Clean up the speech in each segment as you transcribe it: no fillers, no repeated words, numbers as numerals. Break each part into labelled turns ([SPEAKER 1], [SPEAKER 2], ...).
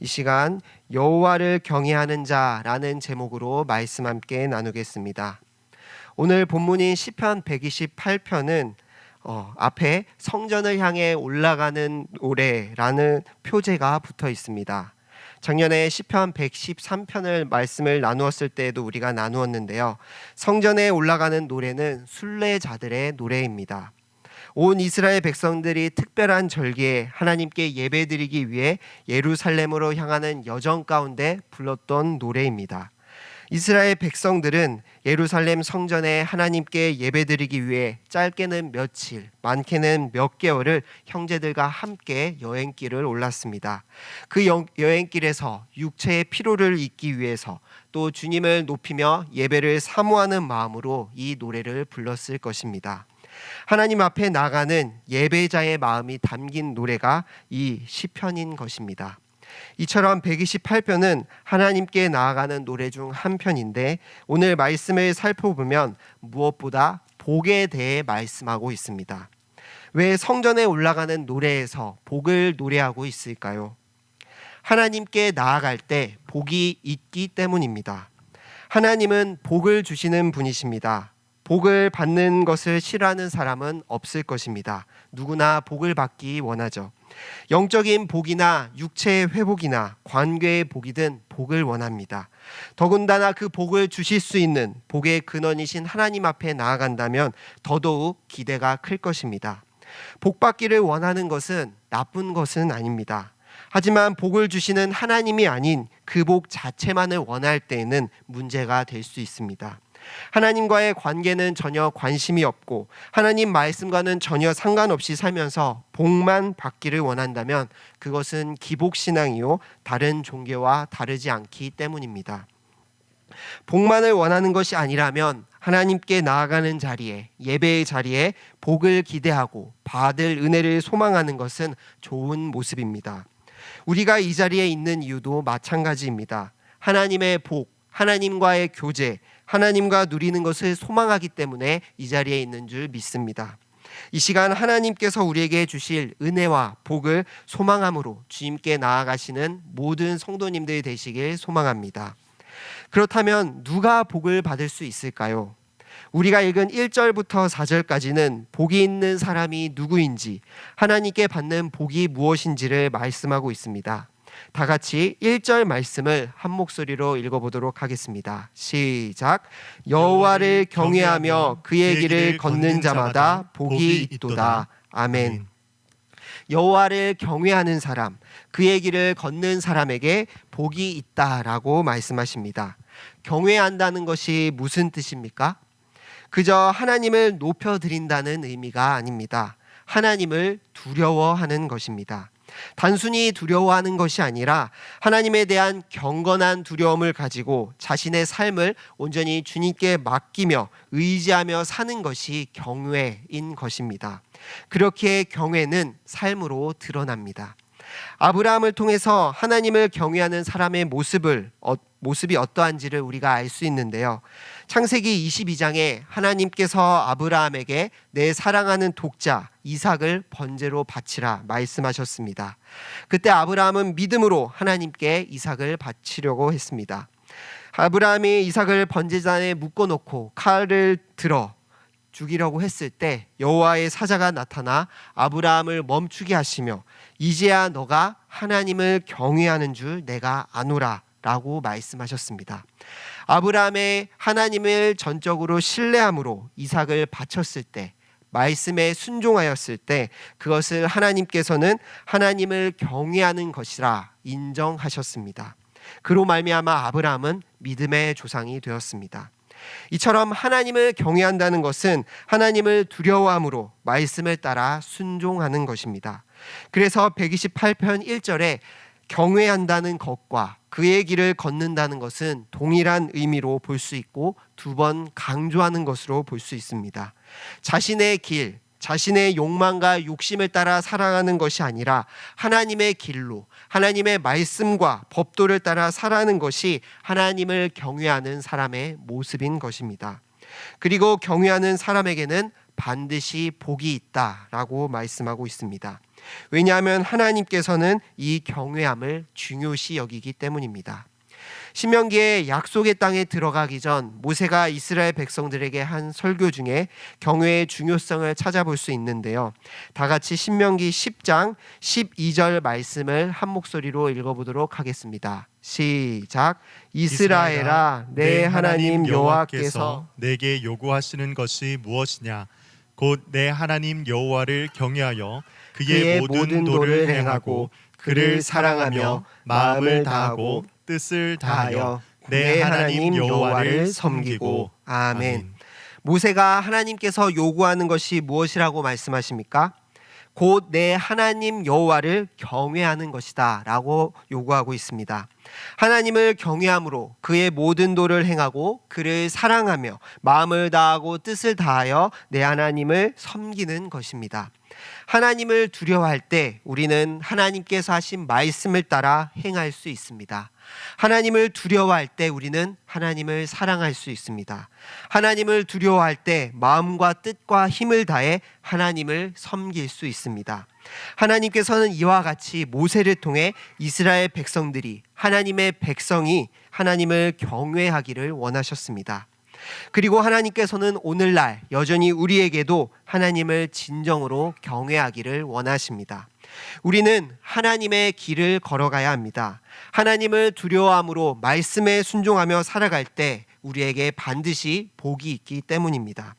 [SPEAKER 1] 이 시간 여호와를 경외하는 자라는 제목으로 말씀 함께 나누겠습니다. 오늘 본문인 시편 128편은 앞에 성전을 향해 올라가는 노래라는 표제가 붙어 있습니다. 작년에 시편 113편을 말씀을 나누었을 때에도 우리가 나누었는데요. 성전에 올라가는 노래는 순례자들의 노래입니다. 온 이스라엘 백성들이 특별한 절기에 하나님께 예배드리기 위해 예루살렘으로 향하는 여정 가운데 불렀던 노래입니다. 이스라엘 백성들은 예루살렘 성전에 하나님께 예배드리기 위해 짧게는 며칠, 많게는 몇 개월을 형제들과 함께 여행길을 올랐습니다. 그 여행길에서 육체의 피로를 잊기 위해서 또 주님을 높이며 예배를 사모하는 마음으로 이 노래를 불렀을 것입니다. 하나님 앞에 나가는 예배자의 마음이 담긴 노래가 이 시편인 것입니다. 이처럼 128편은 하나님께 나아가는 노래 중 한 편인데 오늘 말씀을 살펴보면 무엇보다 복에 대해 말씀하고 있습니다. 왜 성전에 올라가는 노래에서 복을 노래하고 있을까요? 하나님께 나아갈 때 복이 있기 때문입니다. 하나님은 복을 주시는 분이십니다. 복을 받는 것을 싫어하는 사람은 없을 것입니다. 누구나 복을 받기 원하죠. 영적인 복이나 육체의 회복이나 관계의 복이든 복을 원합니다. 더군다나 그 복을 주실 수 있는 복의 근원이신 하나님 앞에 나아간다면 더더욱 기대가 클 것입니다. 복 받기를 원하는 것은 나쁜 것은 아닙니다. 하지만 복을 주시는 하나님이 아닌 그 복 자체만을 원할 때에는 문제가 될 수 있습니다. 하나님과의 관계는 전혀 관심이 없고 하나님 말씀과는 전혀 상관없이 살면서 복만 받기를 원한다면 그것은 기복신앙이요 다른 종교와 다르지 않기 때문입니다. 복만을 원하는 것이 아니라면 하나님께 나아가는 자리에, 예배의 자리에 복을 기대하고 받을 은혜를 소망하는 것은 좋은 모습입니다. 우리가 이 자리에 있는 이유도 마찬가지입니다. 하나님의 복, 하나님과의 교제, 하나님과 누리는 것을 소망하기 때문에 이 자리에 있는 줄 믿습니다. 이 시간 하나님께서 우리에게 주실 은혜와 복을 소망함으로 주님께 나아가시는 모든 성도님들 되시길 소망합니다. 그렇다면 누가 복을 받을 수 있을까요? 우리가 읽은 1절부터 4절까지는 복이 있는 사람이 누구인지, 하나님께 받는 복이 무엇인지를 말씀하고 있습니다. 다 같이 1절 말씀을 한 목소리로 읽어보도록 하겠습니다. 시작. 여호와를 경외하며 그의 길을 걷는 자마다 복이 있도다. 아멘. 여호와를 경외하는 사람, 그의 길을 걷는 사람에게 복이 있다라고 말씀하십니다. 경외한다는 것이 무슨 뜻입니까? 그저 하나님을 높여드린다는 의미가 아닙니다. 하나님을 두려워하는 것입니다. 단순히 두려워하는 것이 아니라 하나님에 대한 경건한 두려움을 가지고 자신의 삶을 온전히 주님께 맡기며 의지하며 사는 것이 경외인 것입니다. 그렇게 경외는 삶으로 드러납니다. 아브라함을 통해서 하나님을 경외하는 사람의 모습이 어떠한지를 우리가 알 수 있는데요. 창세기 22장에 하나님께서 아브라함에게 내 사랑하는 독자 이삭을 번제로 바치라 말씀하셨습니다. 그때 아브라함은 믿음으로 하나님께 이삭을 바치려고 했습니다. 아브라함이 이삭을 번제단에 묶어놓고 칼을 들어 죽이려고 했을 때 여호와의 사자가 나타나 아브라함을 멈추게 하시며 이제야 너가 하나님을 경외하는 줄 내가 아노라 라고 말씀하셨습니다. 아브라함의 하나님을 전적으로 신뢰함으로 이삭을 바쳤을 때, 말씀에 순종하였을 때 그것을 하나님께서는 하나님을 경외하는 것이라 인정하셨습니다. 그로 말미암아 아브라함은 믿음의 조상이 되었습니다. 이처럼 하나님을 경외한다는 것은 하나님을 두려워함으로 말씀을 따라 순종하는 것입니다. 그래서 128편 1절에 경외한다는 것과 그의 길을 걷는다는 것은 동일한 의미로 볼 수 있고 두 번 강조하는 것으로 볼 수 있습니다. 자신의 길, 자신의 욕망과 욕심을 따라 살아가는 것이 아니라 하나님의 길로, 하나님의 말씀과 법도를 따라 살아가는 것이 하나님을 경외하는 사람의 모습인 것입니다. 그리고 경외하는 사람에게는 반드시 복이 있다라고 말씀하고 있습니다. 왜냐하면 하나님께서는 이 경외함을 중요시 여기기 때문입니다. 신명기에 약속의 땅에 들어가기 전 모세가 이스라엘 백성들에게 한 설교 중에 경외의 중요성을 찾아볼 수 있는데요. 다 같이 신명기 10장 12절 말씀을 한 목소리로 읽어보도록 하겠습니다. 시작. 이스라엘아, 내 하나님 여호와께서
[SPEAKER 2] 내게 요구하시는 것이 무엇이냐? 곧 내 하나님 여호와를 경외하여 그의 모든 도를 행하고 그를 사랑하며 마음을 다하고 뜻을 다하여 내 하나님 여호와를 섬기고.
[SPEAKER 1] 아멘. 모세가 하나님께서 요구하는 것이 무엇이라고 말씀하십니까? 곧 내 하나님 여호와를 경외하는 것이다 라고 요구하고 있습니다. 하나님을 경외함으로 그의 모든 도를 행하고 그를 사랑하며 마음을 다하고 뜻을 다하여 내 하나님을 섬기는 것입니다. 하나님을 두려워할 때 우리는 하나님께서 하신 말씀을 따라 행할 수 있습니다. 하나님을 두려워할 때 우리는 하나님을 사랑할 수 있습니다. 하나님을 두려워할 때 마음과 뜻과 힘을 다해 하나님을 섬길 수 있습니다. 하나님께서는 이와 같이 모세를 통해 이스라엘 백성들이, 하나님의 백성이 하나님을 경외하기를 원하셨습니다. 그리고 하나님께서는 오늘날 여전히 우리에게도 하나님을 진정으로 경외하기를 원하십니다. 우리는 하나님의 길을 걸어가야 합니다. 하나님을 두려워함으로 말씀에 순종하며 살아갈 때 우리에게 반드시 복이 있기 때문입니다.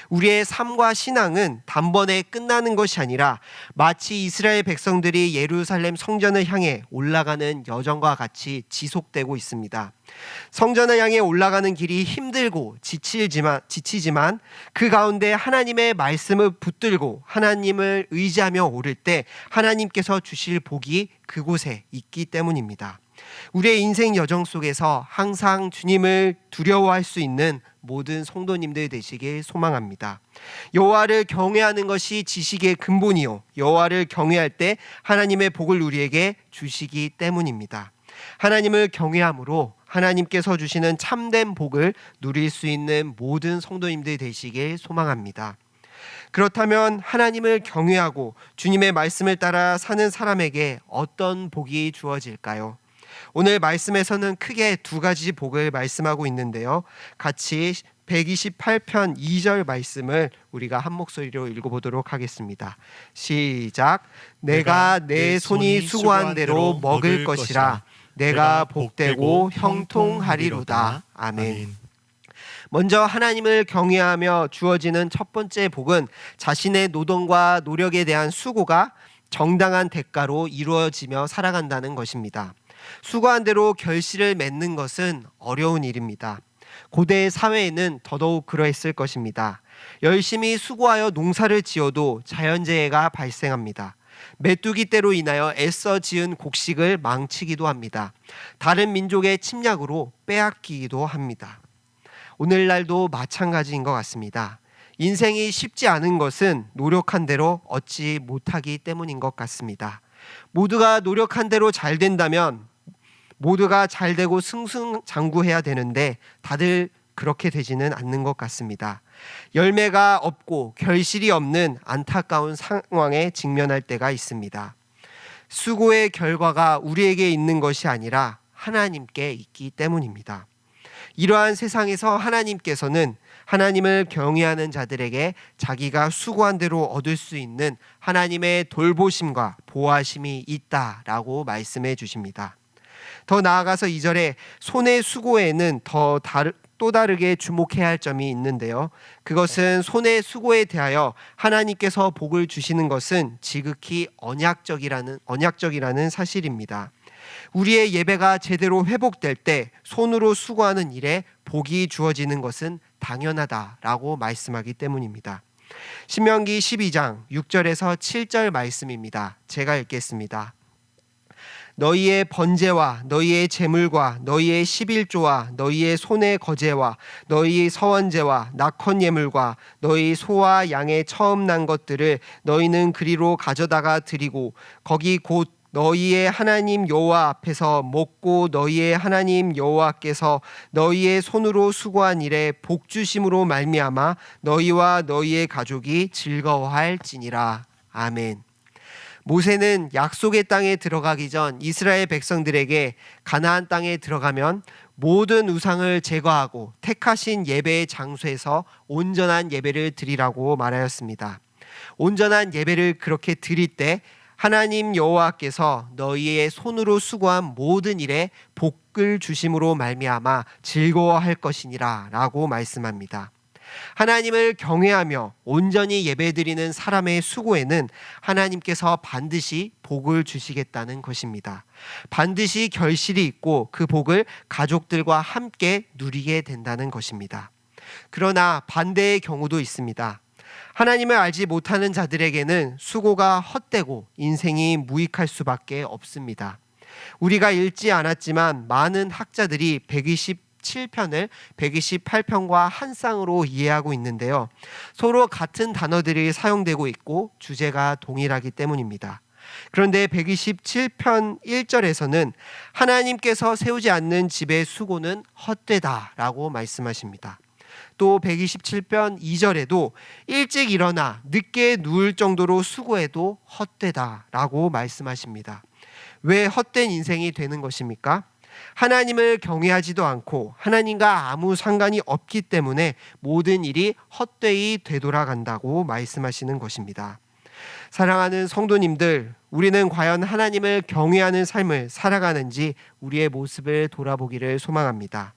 [SPEAKER 1] 우리의 삶과 신앙은 단번에 끝나는 것이 아니라 마치 이스라엘 백성들이 예루살렘 성전을 향해 올라가는 여정과 같이 지속되고 있습니다. 성전을 향해 올라가는 길이 힘들고 지치지만 그 가운데 하나님의 말씀을 붙들고 하나님을 의지하며 오를 때 하나님께서 주실 복이 그곳에 있기 때문입니다. 우리의 인생 여정 속에서 항상 주님을 두려워할 수 있는 모든 성도님들 되시길 소망합니다. 여호와를 경외하는 것이 지식의 근본이요 여호와를 경외할 때 하나님의 복을 우리에게 주시기 때문입니다. 하나님을 경외함으로 하나님께서 주시는 참된 복을 누릴 수 있는 모든 성도님들 되시길 소망합니다. 그렇다면 하나님을 경외하고 주님의 말씀을 따라 사는 사람에게 어떤 복이 주어질까요? 오늘 말씀에서는 크게 두 가지 복을 말씀하고 있는데요. 같이 128편 2절 말씀을 우리가 한 목소리로 읽어보도록 하겠습니다. 시작. 내가 내 손이 수고한 대로 먹을 것이라. 내가 복되고 형통하리로다. 아멘. 먼저 하나님을 경외하며 주어지는 첫 번째 복은 자신의 노동과 노력에 대한 수고가 정당한 대가로 이루어지며 살아간다는 것입니다. 수고한 대로 결실을 맺는 것은 어려운 일입니다. 고대 사회에는 더더욱 그러했을 것입니다. 열심히 수고하여 농사를 지어도 자연재해가 발생합니다. 메뚜기 떼로 인하여 애써 지은 곡식을 망치기도 합니다. 다른 민족의 침략으로 빼앗기기도 합니다. 오늘날도 마찬가지인 것 같습니다. 인생이 쉽지 않은 것은 노력한 대로 얻지 못하기 때문인 것 같습니다. 모두가 노력한 대로 잘 된다면 모두가 잘 되고 승승장구해야 되는데 다들 그렇게 되지는 않는 것 같습니다. 열매가 없고 결실이 없는 안타까운 상황에 직면할 때가 있습니다. 수고의 결과가 우리에게 있는 것이 아니라 하나님께 있기 때문입니다. 이러한 세상에서 하나님께서는 하나님을 경외하는 자들에게 자기가 수고한 대로 얻을 수 있는 하나님의 돌보심과 보호하심이 있다라고 말씀해 주십니다. 더 나아가서 2절에 손의 수고에는 또 다르게 주목해야 할 점이 있는데요. 그것은 손의 수고에 대하여 하나님께서 복을 주시는 것은 지극히 언약적이라는 사실입니다. 우리의 예배가 제대로 회복될 때 손으로 수고하는 일에 복이 주어지는 것은 당연하다라고 말씀하기 때문입니다. 신명기 12장 6절에서 7절 말씀입니다. 제가 읽겠습니다. 너희의 번제와 너희의 제물과 너희의 11조와 너희의 손의 거제와 너희의 서원제와 낙헌 예물과 너희 소와 양의 처음 난 것들을 너희는 그리로 가져다가 드리고 거기 곧 너희의 하나님 여호와 앞에서 먹고 너희의 하나님 여호와께서 너희의 손으로 수고한 일에 복 주심으로 말미암아 너희와 너희의 가족이 즐거워할지니라. 아멘. 모세는 약속의 땅에 들어가기 전 이스라엘 백성들에게 가나안 땅에 들어가면 모든 우상을 제거하고 택하신 예배의 장소에서 온전한 예배를 드리라고 말하였습니다. 온전한 예배를 그렇게 드릴 때 하나님 여호와께서 너희의 손으로 수고한 모든 일에 복을 주심으로 말미암아 즐거워할 것이니라 라고 말씀합니다. 하나님을 경외하며 온전히 예배드리는 사람의 수고에는 하나님께서 반드시 복을 주시겠다는 것입니다. 반드시 결실이 있고 그 복을 가족들과 함께 누리게 된다는 것입니다. 그러나 반대의 경우도 있습니다. 하나님을 알지 못하는 자들에게는 수고가 헛되고 인생이 무익할 수밖에 없습니다. 우리가 읽지 않았지만 많은 학자들이 127편을 128편과 한 쌍으로 이해하고 있는데요. 서로 같은 단어들이 사용되고 있고 주제가 동일하기 때문입니다. 그런데 127편 1절에서는 하나님께서 세우지 않는 집의 수고는 헛되다라고 말씀하십니다. 또 127편 2절에도 일찍 일어나 늦게 누울 정도로 수고해도 헛되다라고 말씀하십니다. 왜 헛된 인생이 되는 것입니까? 하나님을 경외하지도 않고 하나님과 아무 상관이 없기 때문에 모든 일이 헛되이 되돌아간다고 말씀하시는 것입니다. 사랑하는 성도님들, 우리는 과연 하나님을 경외하는 삶을 살아가는지 우리의 모습을 돌아보기를 소망합니다.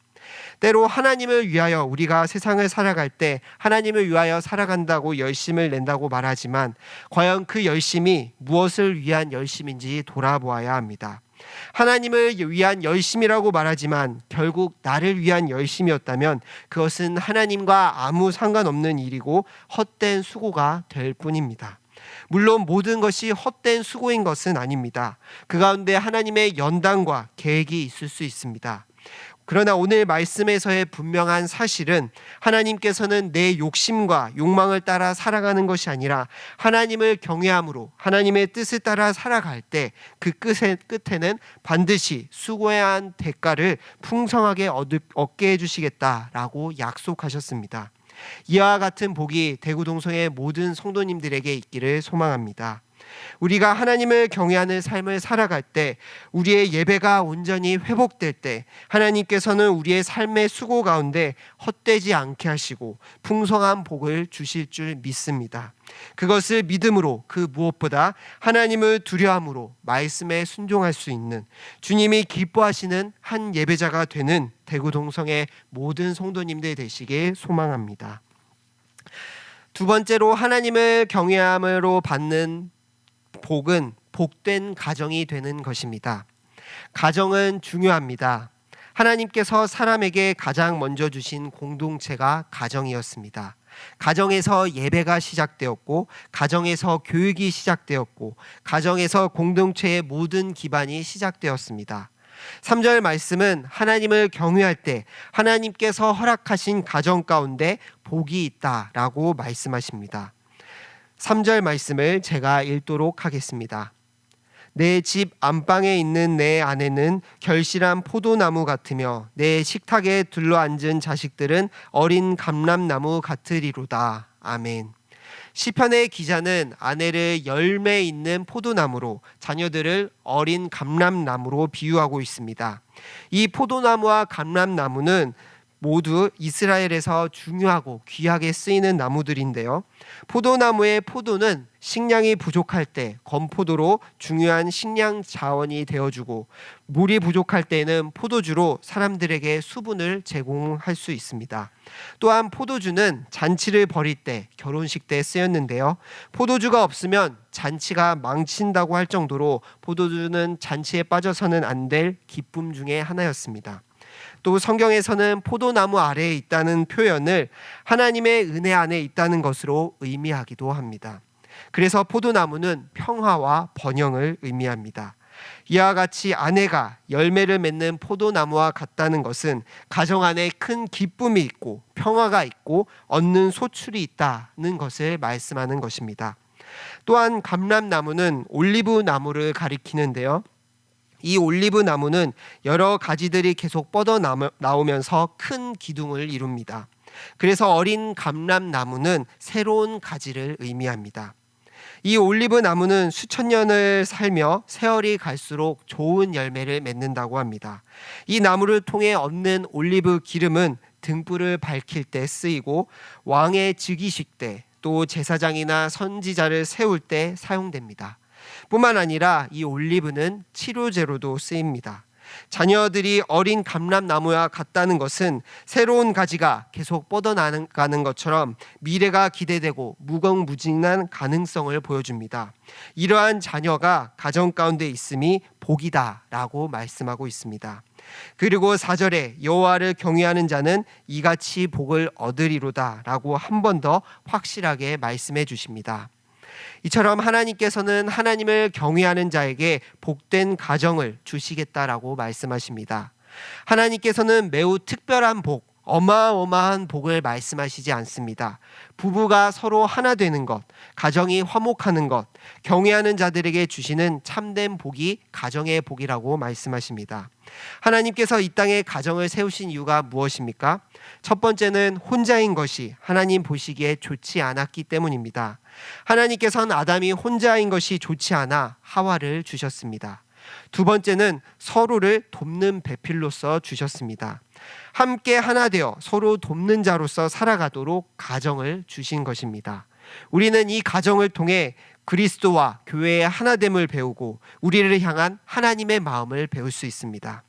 [SPEAKER 1] 때로 하나님을 위하여 우리가 세상을 살아갈 때 하나님을 위하여 살아간다고 열심을 낸다고 말하지만 과연 그 열심이 무엇을 위한 열심인지 돌아보아야 합니다. 하나님을 위한 열심이라고 말하지만 결국 나를 위한 열심이었다면 그것은 하나님과 아무 상관없는 일이고 헛된 수고가 될 뿐입니다. 물론 모든 것이 헛된 수고인 것은 아닙니다. 그 가운데 하나님의 연단과 계획이 있을 수 있습니다. 그러나 오늘 말씀에서의 분명한 사실은 하나님께서는 내 욕심과 욕망을 따라 살아가는 것이 아니라 하나님을 경외함으로 하나님의 뜻을 따라 살아갈 때 그 끝에는 반드시 수고해야 한 대가를 풍성하게 얻게 해주시겠다라고 약속하셨습니다. 이와 같은 복이 대구동성의 모든 성도님들에게 있기를 소망합니다. 우리가 하나님을 경외하는 삶을 살아갈 때 우리의 예배가 온전히 회복될 때 하나님께서는 우리의 삶의 수고 가운데 헛되지 않게 하시고 풍성한 복을 주실 줄 믿습니다. 그것을 믿음으로 그 무엇보다 하나님을 두려움으로 말씀에 순종할 수 있는 주님이 기뻐하시는 한 예배자가 되는 대구동성의 모든 성도님들 되시길 소망합니다. 두 번째로 하나님을 경외함으로 받는 복은 복된 가정이 되는 것입니다. 가정은 중요합니다. 하나님께서 사람에게 가장 먼저 주신 공동체가 가정이었습니다. 가정에서 예배가 시작되었고 가정에서 교육이 시작되었고 가정에서 공동체의 모든 기반이 시작되었습니다. 3절 말씀은 하나님을 경외할 때 하나님께서 허락하신 가정 가운데 복이 있다라고 말씀하십니다. 3절 말씀을 제가 읽도록 하겠습니다. 내 집 안방에 있는 내 아내는 결실한 포도나무 같으며 내 식탁에 둘러앉은 자식들은 어린 감람나무 같으리로다. 아멘. 시편의 기자는 아내를 열매 있는 포도나무로 자녀들을 어린 감람나무로 비유하고 있습니다. 이 포도나무와 감람나무는 모두 이스라엘에서 중요하고 귀하게 쓰이는 나무들인데요. 포도나무의 포도는 식량이 부족할 때 건포도로 중요한 식량 자원이 되어주고 물이 부족할 때는 포도주로 사람들에게 수분을 제공할 수 있습니다. 또한 포도주는 잔치를 벌일 때 결혼식 때 쓰였는데요. 포도주가 없으면 잔치가 망친다고 할 정도로 포도주는 잔치에 빠져서는 안 될 기쁨 중에 하나였습니다. 또 성경에서는 포도나무 아래에 있다는 표현을 하나님의 은혜 안에 있다는 것으로 의미하기도 합니다. 그래서 포도나무는 평화와 번영을 의미합니다. 이와 같이 아내가 열매를 맺는 포도나무와 같다는 것은 가정 안에 큰 기쁨이 있고 평화가 있고 얻는 소출이 있다는 것을 말씀하는 것입니다. 또한 감람나무는 올리브 나무를 가리키는데요. 이 올리브 나무는 여러 가지들이 계속 뻗어 나오면서 큰 기둥을 이룹니다. 그래서 어린 감람나무는 새로운 가지를 의미합니다. 이 올리브 나무는 수천 년을 살며 세월이 갈수록 좋은 열매를 맺는다고 합니다. 이 나무를 통해 얻는 올리브 기름은 등불을 밝힐 때 쓰이고 왕의 즉위식 때, 또 제사장이나 선지자를 세울 때 사용됩니다. 뿐만 아니라 이 올리브는 치료제로도 쓰입니다. 자녀들이 어린 감람나무와 같다는 것은 새로운 가지가 계속 뻗어나가는 것처럼 미래가 기대되고 무궁무진한 가능성을 보여줍니다. 이러한 자녀가 가정 가운데 있음이 복이다라고 말씀하고 있습니다. 그리고 4절에 여호와를 경외하는 자는 이같이 복을 얻으리로다라고 한 번 더 확실하게 말씀해 주십니다. 이처럼 하나님께서는 하나님을 경외하는 자에게 복된 가정을 주시겠다라고 말씀하십니다. 하나님께서는 매우 특별한 복, 어마어마한 복을 말씀하시지 않습니다. 부부가 서로 하나 되는 것, 가정이 화목하는 것, 경외하는 자들에게 주시는 참된 복이 가정의 복이라고 말씀하십니다. 하나님께서 이 땅에 가정을 세우신 이유가 무엇입니까? 첫 번째는 혼자인 것이 하나님 보시기에 좋지 않았기 때문입니다. 하나님께서는 아담이 혼자인 것이 좋지 않아 하와를 주셨습니다. 두 번째는 서로를 돕는 배필로서 주셨습니다. 함께 하나 되어 서로 돕는 자로서 살아가도록 가정을 주신 것입니다. 우리는 이 가정을 통해 그리스도와 교회의 하나됨을 배우고 우리를 향한 하나님의 마음을 배울 수 있습니다.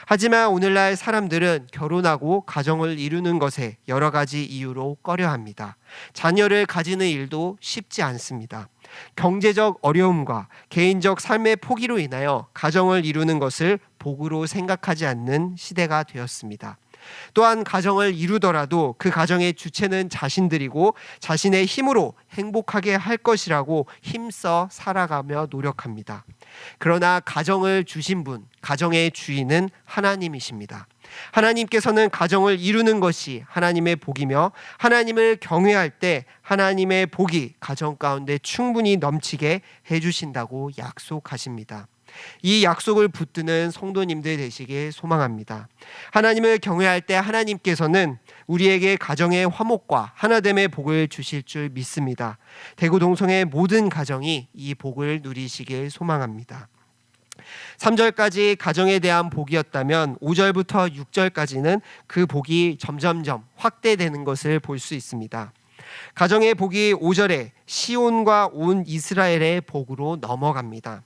[SPEAKER 1] 하지만 오늘날 사람들은 결혼하고 가정을 이루는 것에 여러 가지 이유로 꺼려합니다. 자녀를 가지는 일도 쉽지 않습니다. 경제적 어려움과 개인적 삶의 포기로 인하여 가정을 이루는 것을 복으로 생각하지 않는 시대가 되었습니다. 또한 가정을 이루더라도 그 가정의 주체는 자신들이고 자신의 힘으로 행복하게 할 것이라고 힘써 살아가며 노력합니다. 그러나 가정을 주신 분, 가정의 주인은 하나님이십니다. 하나님께서는 가정을 이루는 것이 하나님의 복이며 하나님을 경외할 때 하나님의 복이 가정 가운데 충분히 넘치게 해주신다고 약속하십니다. 이 약속을 붙드는 성도님들 되시길 소망합니다. 하나님을 경외할 때 하나님께서는 우리에게 가정의 화목과 하나됨의 복을 주실 줄 믿습니다. 대구동성의 모든 가정이 이 복을 누리시길 소망합니다. 3절까지 가정에 대한 복이었다면 5절부터 6절까지는 그 복이 점점점 확대되는 것을 볼 수 있습니다. 가정의 복이 5절에 시온과 온 이스라엘의 복으로 넘어갑니다.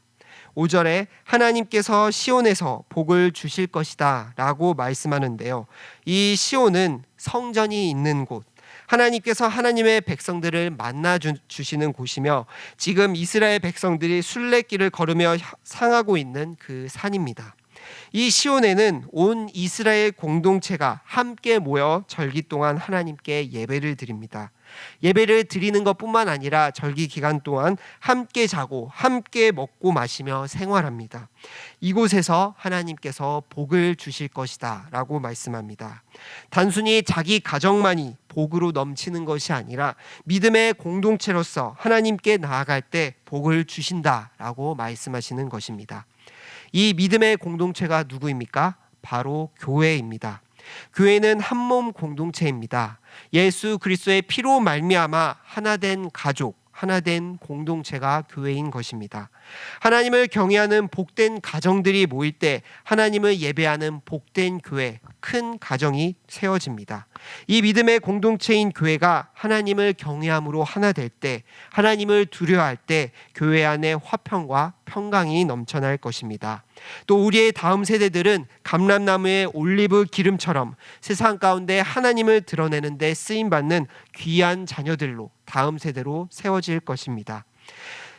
[SPEAKER 1] 5절에 하나님께서 시온에서 복을 주실 것이다 라고 말씀하는데요. 이 시온은 성전이 있는 곳, 하나님께서 하나님의 백성들을 만나 주시는 곳이며 지금 이스라엘 백성들이 순례길을 걸으며 상하고 있는 그 산입니다. 이 시온에는 온 이스라엘 공동체가 함께 모여 절기 동안 하나님께 예배를 드립니다. 예배를 드리는 것뿐만 아니라 절기 기간 동안 함께 자고 함께 먹고 마시며 생활합니다. 이곳에서 하나님께서 복을 주실 것이다 라고 말씀합니다. 단순히 자기 가정만이 복으로 넘치는 것이 아니라 믿음의 공동체로서 하나님께 나아갈 때 복을 주신다 라고 말씀하시는 것입니다. 이 믿음의 공동체가 누구입니까? 바로 교회입니다. 교회는 한몸 공동체입니다. 예수 그리스도의 피로 말미암아 하나된 가족, 하나된 공동체가 교회인 것입니다. 하나님을 경외하는 복된 가정들이 모일 때 하나님을 예배하는 복된 교회, 큰 가정이 세워집니다. 이 믿음의 공동체인 교회가 하나님을 경외함으로 하나 될 때, 하나님을 두려워할 때 교회 안에 화평과 평강이 넘쳐날 것입니다. 또 우리의 다음 세대들은 감람나무의 올리브 기름처럼 세상 가운데 하나님을 드러내는 데 쓰임받는 귀한 자녀들로 다음 세대로 세워질 것입니다.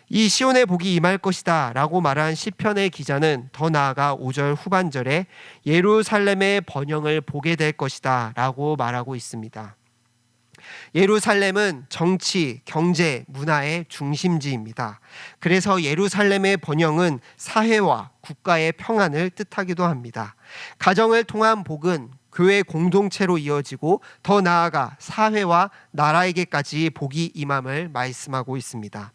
[SPEAKER 1] 이 시온의 복이 임할 것이다 라고 말한 시편의 기자는 더 나아가 5절 후반절에 예루살렘의 번영을 보게 될 것이다 라고 말하고 있습니다. 예루살렘은 정치, 경제, 문화의 중심지입니다. 그래서 예루살렘의 번영은 사회와 국가의 평안을 뜻하기도 합니다. 가정을 통한 복은 교회 공동체로 이어지고 더 나아가 사회와 나라에게까지 복이 임함을 말씀하고 있습니다.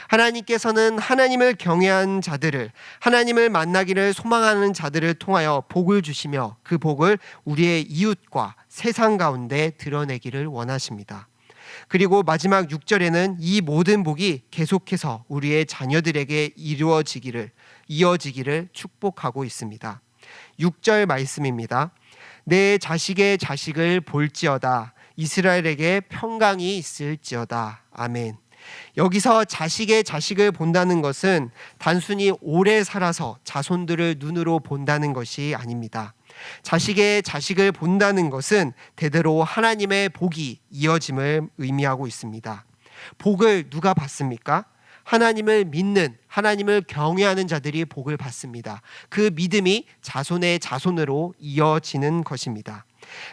[SPEAKER 1] 하나님께서는 하나님을 경외하는 자들을, 하나님을 만나기를 소망하는 자들을 통하여 복을 주시며 그 복을 우리의 이웃과 세상 가운데 드러내기를 원하십니다. 그리고 마지막 6절에는 이 모든 복이 계속해서 우리의 자녀들에게 이어지기를 축복하고 있습니다. 6절 말씀입니다. 내 자식의 자식을 볼지어다. 이스라엘에게 평강이 있을지어다. 아멘. 여기서 자식의 자식을 본다는 것은 단순히 오래 살아서 자손들을 눈으로 본다는 것이 아닙니다. 자식의 자식을 본다는 것은 대대로 하나님의 복이 이어짐을 의미하고 있습니다. 복을 누가 받습니까? 하나님을 믿는, 하나님을 경외하는 자들이 복을 받습니다. 그 믿음이 자손의 자손으로 이어지는 것입니다.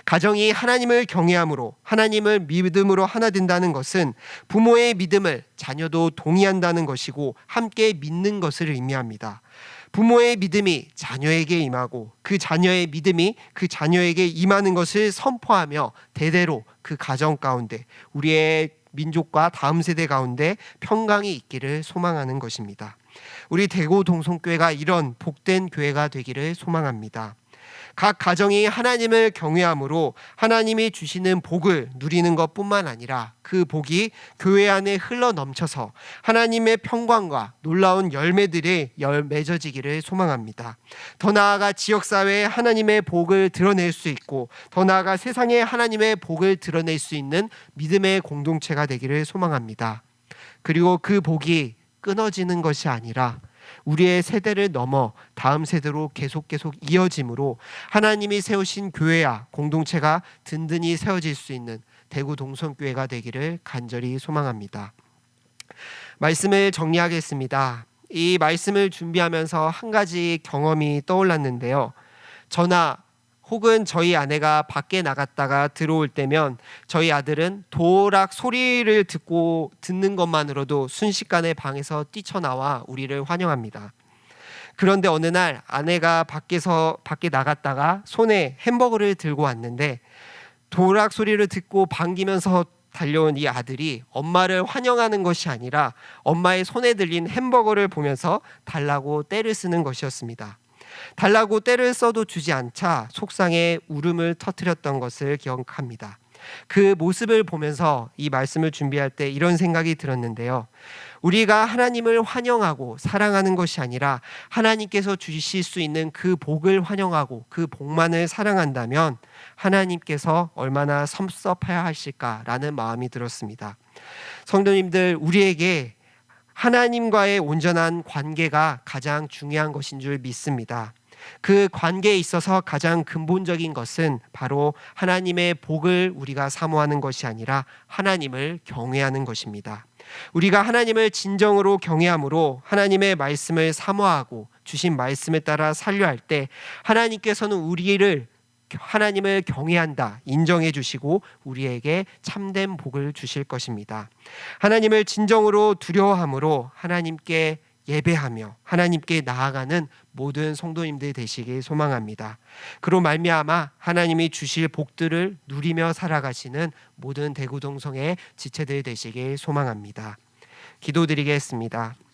[SPEAKER 1] 가정이 하나님을 경외함으로, 하나님을 믿음으로 하나 된다는 것은 부모의 믿음을 자녀도 동의한다는 것이고 함께 믿는 것을 의미합니다. 부모의 믿음이 자녀에게 임하고 그 자녀의 믿음이 그 자녀에게 임하는 것을 선포하며 대대로 그 가정 가운데, 우리의 민족과 다음 세대 가운데 평강이 있기를 소망하는 것입니다. 우리 대구 동성교회가 이런 복된 교회가 되기를 소망합니다. 각 가정이 하나님을 경외함으로 하나님이 주시는 복을 누리는 것뿐만 아니라 그 복이 교회 안에 흘러 넘쳐서 하나님의 평강과 놀라운 열매들이 맺어지기를 소망합니다. 더 나아가 지역사회에 하나님의 복을 드러낼 수 있고, 더 나아가 세상에 하나님의 복을 드러낼 수 있는 믿음의 공동체가 되기를 소망합니다. 그리고 그 복이 끊어지는 것이 아니라 우리의 세대를 넘어 다음 세대로 계속 이어짐으로 하나님이 세우신 교회와 공동체가 든든히 세워질 수 있는 대구 동성교회가 되기를 간절히 소망합니다. 말씀을 정리하겠습니다. 이 말씀을 준비하면서 한 가지 경험이 떠올랐는데요. 저나 혹은 저희 아내가 밖에 나갔다가 들어올 때면 저희 아들은 도락 소리를 듣는 것만으로도 순식간에 방에서 뛰쳐나와 우리를 환영합니다. 그런데 어느 날 아내가 밖에 나갔다가 손에 햄버거를 들고 왔는데 도락 소리를 듣고 반기면서 달려온 이 아들이 엄마를 환영하는 것이 아니라 엄마의 손에 들린 햄버거를 보면서 달라고 떼를 쓰는 것이었습니다. 달라고 떼를 써도 주지 않자 속상해 울음을 터뜨렸던 것을 기억합니다. 그 모습을 보면서 이 말씀을 준비할 때 이런 생각이 들었는데요. 우리가 하나님을 환영하고 사랑하는 것이 아니라 하나님께서 주실 수 있는 그 복을 환영하고 그 복만을 사랑한다면 하나님께서 얼마나 섭섭해야 하실까라는 마음이 들었습니다. 성도님들, 우리에게 하나님과의 온전한 관계가 가장 중요한 것인 줄 믿습니다. 그 관계에 있어서 가장 근본적인 것은 바로 하나님의 복을 우리가 사모하는 것이 아니라 하나님을 경외하는 것입니다. 우리가 하나님을 진정으로 경외함으로 하나님의 말씀을 사모하고 주신 말씀에 따라 살려할 때 하나님께서는 우리를 하나님을 경외한다 인정해 주시고 우리에게 참된 복을 주실 것입니다. 하나님을 진정으로 두려워함으로 하나님께 예배하며 하나님께 나아가는 모든 성도님들 되시길 소망합니다. 그로 말미암아 하나님이 주실 복들을 누리며 살아가시는 모든 대구동성의 지체들 되시길 소망합니다. 기도드리겠습니다.